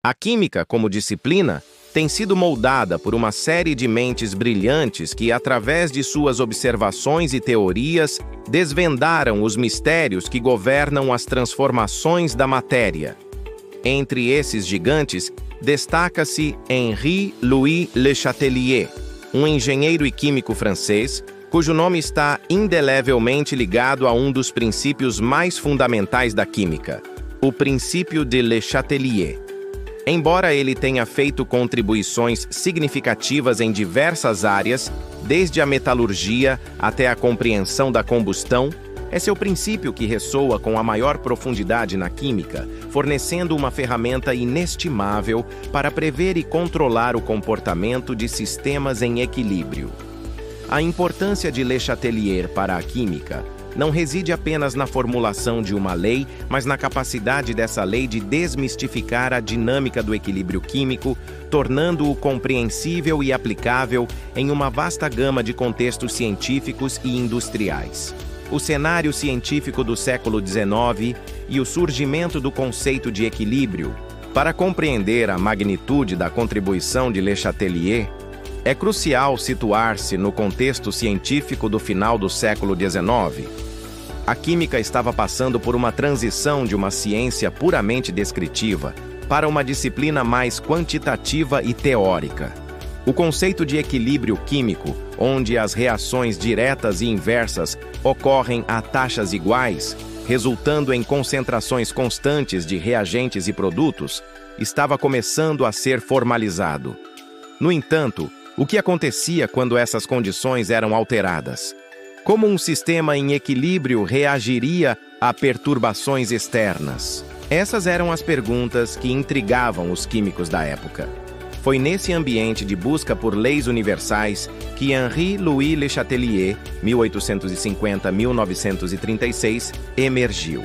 A química, como disciplina, tem sido moldada por uma série de mentes brilhantes que, através de suas observações e teorias, desvendaram os mistérios que governam as transformações da matéria. Entre esses gigantes, destaca-se Henri Louis Le Chatelier, um engenheiro e químico francês, cujo nome está indelevelmente ligado a um dos princípios mais fundamentais da química, o princípio de Le Chatelier. Embora ele tenha feito contribuições significativas em diversas áreas, desde a metalurgia até a compreensão da combustão, é seu princípio que ressoa com a maior profundidade na química, fornecendo uma ferramenta inestimável para prever e controlar o comportamento de sistemas em equilíbrio. A importância de Le Chatelier para a química não reside apenas na formulação de uma lei, mas na capacidade dessa lei de desmistificar a dinâmica do equilíbrio químico, tornando-o compreensível e aplicável em uma vasta gama de contextos científicos e industriais. O cenário científico do século XIX e o surgimento do conceito de equilíbrio. Para compreender a magnitude da contribuição de Le Chatelier, é crucial situar-se no contexto científico do final do século XIX. A química estava passando por uma transição de uma ciência puramente descritiva para uma disciplina mais quantitativa e teórica. O conceito de equilíbrio químico, onde as reações diretas e inversas ocorrem a taxas iguais, resultando em concentrações constantes de reagentes e produtos, estava começando a ser formalizado. No entanto, o que acontecia quando essas condições eram alteradas? Como um sistema em equilíbrio reagiria a perturbações externas? Essas eram as perguntas que intrigavam os químicos da época. Foi nesse ambiente de busca por leis universais que Henri Louis Le Chatelier, 1850-1936, emergiu.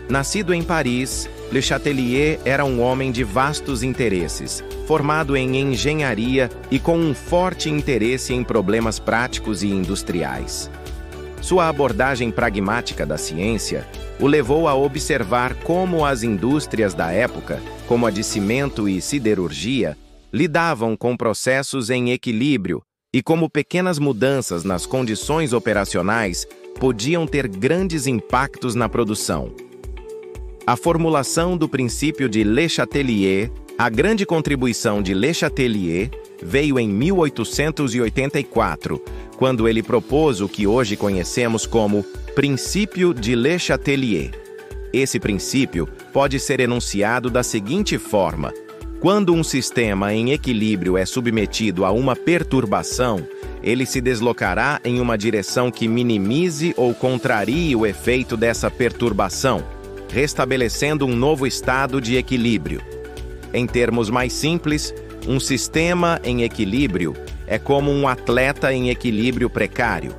Nascido em Paris, Le Chatelier era um homem de vastos interesses, formado em engenharia e com um forte interesse em problemas práticos e industriais. Sua abordagem pragmática da ciência o levou a observar como as indústrias da época, como a de cimento e siderurgia, lidavam com processos em equilíbrio e como pequenas mudanças nas condições operacionais podiam ter grandes impactos na produção. A formulação do princípio de Le Chatelier, a grande contribuição de Le Chatelier, veio em 1884, quando ele propôs o que hoje conhecemos como princípio de Le Chatelier. Esse princípio pode ser enunciado da seguinte forma: quando um sistema em equilíbrio é submetido a uma perturbação, ele se deslocará em uma direção que minimize ou contrarie o efeito dessa perturbação, restabelecendo um novo estado de equilíbrio. Em termos mais simples, um sistema em equilíbrio é como um atleta em equilíbrio precário.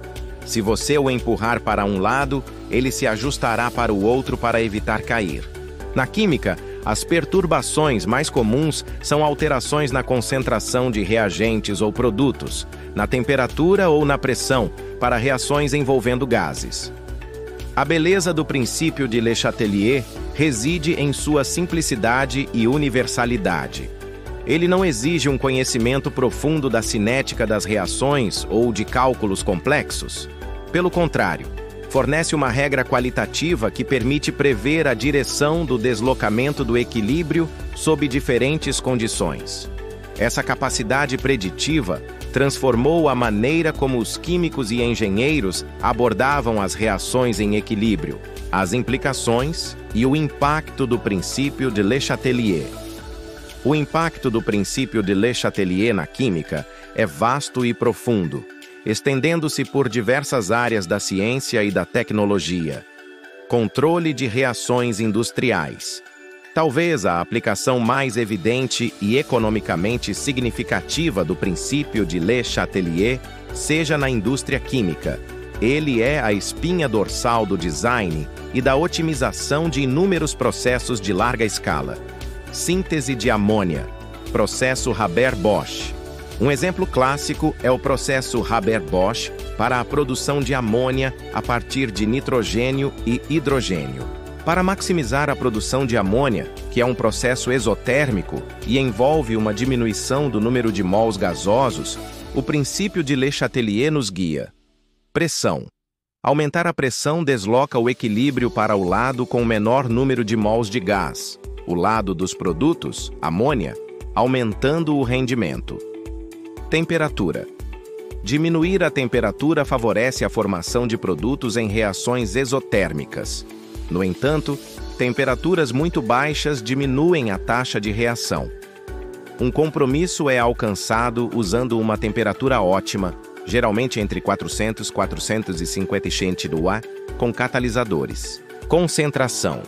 Se você o empurrar para um lado, ele se ajustará para o outro para evitar cair. Na química, as perturbações mais comuns são alterações na concentração de reagentes ou produtos, na temperatura ou na pressão, para reações envolvendo gases. A beleza do princípio de Le Chatelier reside em sua simplicidade e universalidade. Ele não exige um conhecimento profundo da cinética das reações ou de cálculos complexos. Pelo contrário, fornece uma regra qualitativa que permite prever a direção do deslocamento do equilíbrio sob diferentes condições. Essa capacidade preditiva transformou a maneira como os químicos e engenheiros abordavam as reações em equilíbrio, as implicações e o impacto do princípio de Le Chatelier. O impacto do princípio de Le Chatelier na química é vasto e profundo, estendendo-se por diversas áreas da ciência e da tecnologia. Controle de reações industriais. Talvez a aplicação mais evidente e economicamente significativa do princípio de Le Chatelier seja na indústria química. Ele é a espinha dorsal do design e da otimização de inúmeros processos de larga escala. Síntese de amônia, processo Haber-Bosch. Um exemplo clássico é o processo Haber-Bosch para a produção de amônia a partir de nitrogênio e hidrogênio. Para maximizar a produção de amônia, que é um processo exotérmico e envolve uma diminuição do número de mols gasosos, o princípio de Le Chatelier nos guia. Pressão. Aumentar a pressão desloca o equilíbrio para o lado com o menor número de mols de gás, o lado dos produtos, amônia, aumentando o rendimento. Temperatura. Diminuir a temperatura favorece a formação de produtos em reações exotérmicas. No entanto, temperaturas muito baixas diminuem a taxa de reação. Um compromisso é alcançado usando uma temperatura ótima, geralmente entre 400 e 450 degrees, com catalisadores. Concentração.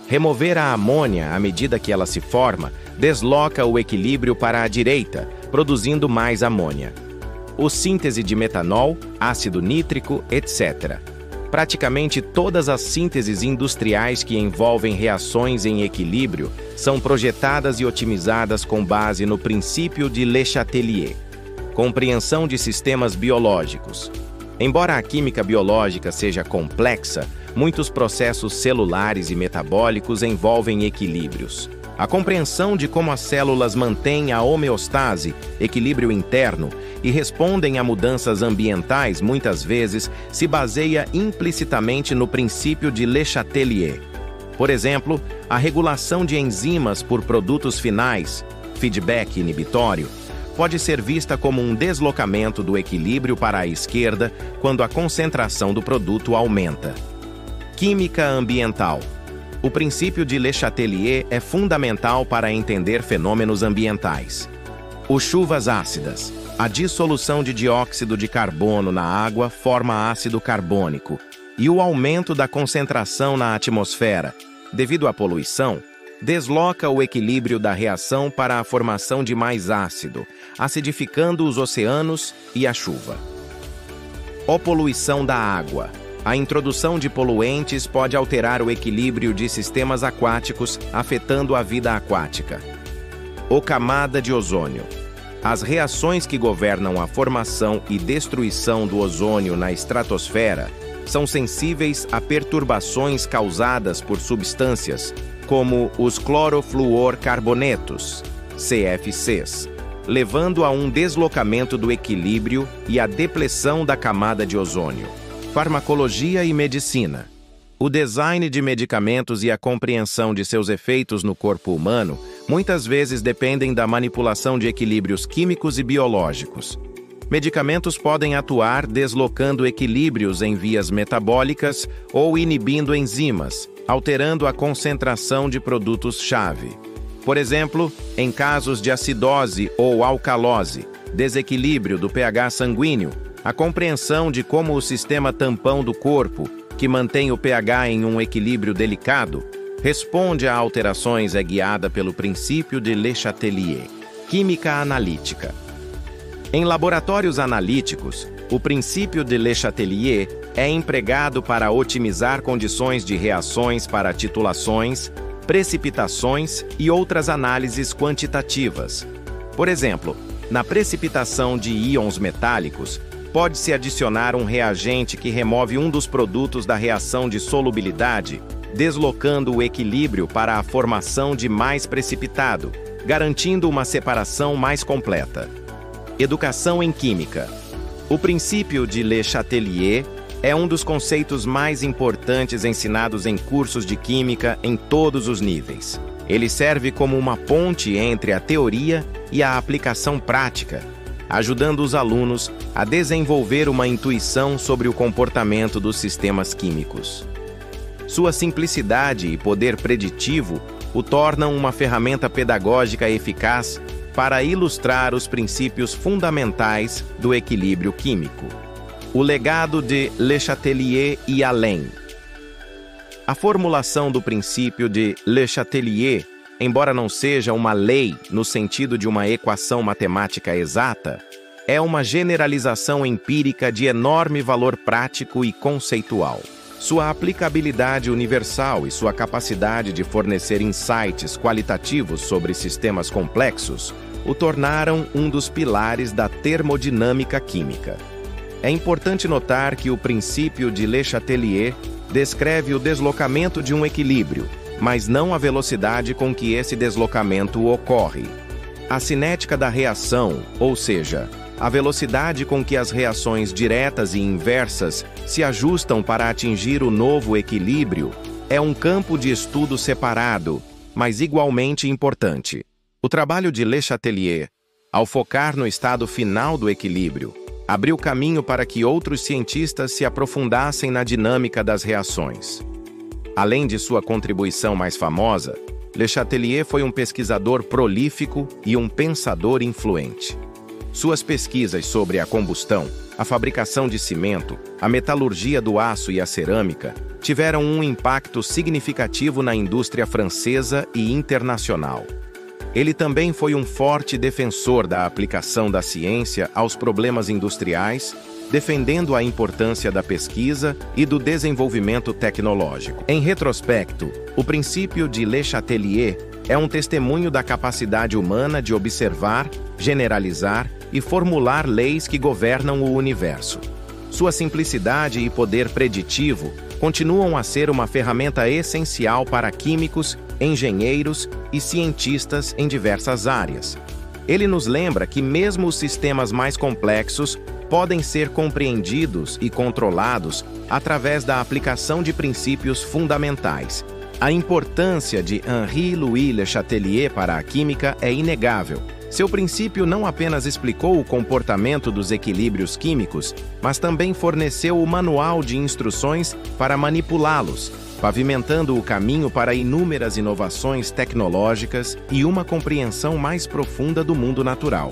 Remover a amônia à medida que ela se forma desloca o equilíbrio para a direita, produzindo mais amônia. O síntese de metanol, ácido nítrico, etc. Praticamente todas as sínteses industriais que envolvem reações em equilíbrio são projetadas e otimizadas com base no princípio de Le Chatelier. Compreensão de sistemas biológicos. Embora a química biológica seja complexa, muitos processos celulares e metabólicos envolvem equilíbrios. A compreensão de como as células mantêm a homeostase, equilíbrio interno, e respondem a mudanças ambientais muitas vezes se baseia implicitamente no princípio de Le Chatelier. Por exemplo, a regulação de enzimas por produtos finais, feedback inibitório, pode ser vista como um deslocamento do equilíbrio para a esquerda quando a concentração do produto aumenta. Química ambiental. O princípio de Le Chatelier é fundamental para entender fenômenos ambientais. Os chuvas ácidas. A dissolução de dióxido de carbono na água forma ácido carbônico, e o aumento da concentração na atmosfera, devido à poluição, desloca o equilíbrio da reação para a formação de mais ácido, acidificando os oceanos e a chuva. Poluição da água. A introdução de poluentes pode alterar o equilíbrio de sistemas aquáticos, afetando a vida aquática. Camada de ozônio. As reações que governam a formação e destruição do ozônio na estratosfera são sensíveis a perturbações causadas por substâncias como os clorofluorcarbonetos, CFCs, levando a um deslocamento do equilíbrio e à depressão da camada de ozônio. Farmacologia e medicina. O design de medicamentos e a compreensão de seus efeitos no corpo humano muitas vezes dependem da manipulação de equilíbrios químicos e biológicos. Medicamentos podem atuar deslocando equilíbrios em vias metabólicas ou inibindo enzimas, alterando a concentração de produtos-chave. Por exemplo, em casos de acidose ou alcalose, desequilíbrio do pH sanguíneo, a compreensão de como o sistema tampão do corpo, que mantém o pH em um equilíbrio delicado, responde a alterações é guiada pelo princípio de Le Chatelier. Química analítica. Em laboratórios analíticos, o princípio de Le Chatelier é empregado para otimizar condições de reações para titulações, precipitações e outras análises quantitativas. Por exemplo, na precipitação de íons metálicos, pode-se adicionar um reagente que remove um dos produtos da reação de solubilidade, deslocando o equilíbrio para a formação de mais precipitado, garantindo uma separação mais completa. Educação em química. O princípio de Le Chatelier é um dos conceitos mais importantes ensinados em cursos de química em todos os níveis. Ele serve como uma ponte entre a teoria e a aplicação prática, ajudando os alunos a desenvolver uma intuição sobre o comportamento dos sistemas químicos. Sua simplicidade e poder preditivo o tornam uma ferramenta pedagógica eficaz para ilustrar os princípios fundamentais do equilíbrio químico. O legado de Le Chatelier e além. A formulação do princípio de Le Chatelier, embora não seja uma lei no sentido de uma equação matemática exata, é uma generalização empírica de enorme valor prático e conceitual. Sua aplicabilidade universal e sua capacidade de fornecer insights qualitativos sobre sistemas complexos o tornaram um dos pilares da termodinâmica química. É importante notar que o princípio de Le Chatelier descreve o deslocamento de um equilíbrio, mas não a velocidade com que esse deslocamento ocorre. A cinética da reação, ou seja, a velocidade com que as reações diretas e inversas se ajustam para atingir o novo equilíbrio, é um campo de estudo separado, mas igualmente importante. O trabalho de Le Chatelier, ao focar no estado final do equilíbrio, abriu caminho para que outros cientistas se aprofundassem na dinâmica das reações. Além de sua contribuição mais famosa, Le Chatelier foi um pesquisador prolífico e um pensador influente. Suas pesquisas sobre a combustão, a fabricação de cimento, a metalurgia do aço e a cerâmica tiveram um impacto significativo na indústria francesa e internacional. Ele também foi um forte defensor da aplicação da ciência aos problemas industriais, defendendo a importância da pesquisa e do desenvolvimento tecnológico. Em retrospecto, o princípio de Le Chatelier é um testemunho da capacidade humana de observar, generalizar e formular leis que governam o universo. Sua simplicidade e poder preditivo continuam a ser uma ferramenta essencial para químicos, engenheiros e cientistas em diversas áreas. Ele nos lembra que mesmo os sistemas mais complexos podem ser compreendidos e controlados através da aplicação de princípios fundamentais. A importância de Henri-Louis Le Chatelier para a química é inegável. Seu princípio não apenas explicou o comportamento dos equilíbrios químicos, mas também forneceu o manual de instruções para manipulá-los, pavimentando o caminho para inúmeras inovações tecnológicas e uma compreensão mais profunda do mundo natural.